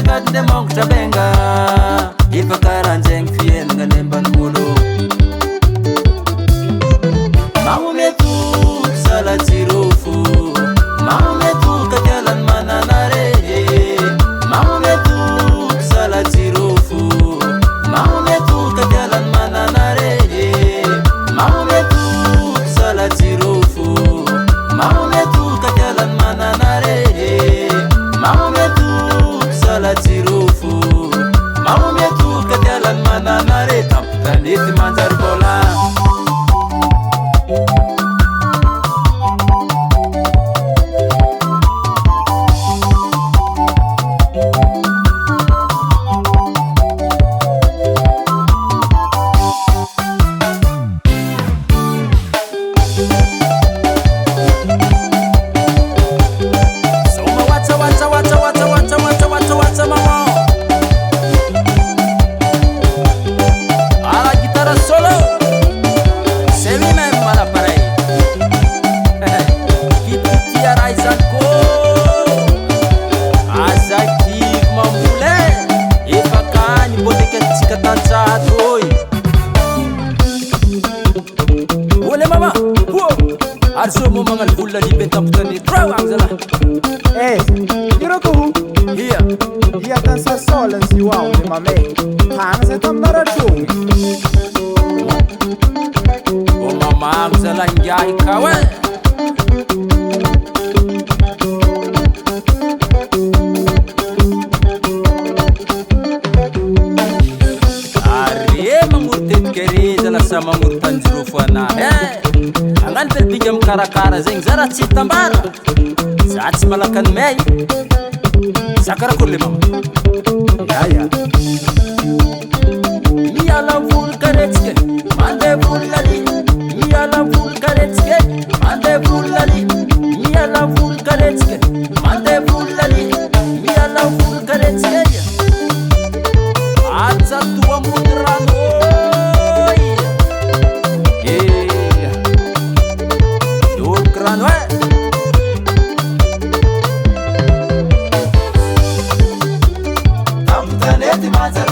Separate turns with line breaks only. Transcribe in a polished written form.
agnatin'ny mangitra benga efa karanjegny fiainagna any ambanimbolo magnometoky salajirofo magnometoky atialany mananare magnometoky salajirofo magnometoky atialany mananare magnometoky salajirofo magnometoky atialany mananare magnometoky salajirofo magnometoky atialany mananare tampitanety manjary bola Arsomo mangal bulla di bentamputani trawang zala.
Iroko
Iya
Iya kan sa solen si wow ni mame Kana sa tamnara chung
O mamang zala njai kawe Arye mangurtet kere zala sa mangurtan jurufana Angan terbigam kara-kara zeng zara cita mbara Saat semalakan mei Sakara kurli mama
Ya
Mialam full karetske Mande full lali Mialam full karetske Mande full lali Mialam full karetske Mande full lali Mialam full karetske Atsa tua mudrano Tamtaneti mazara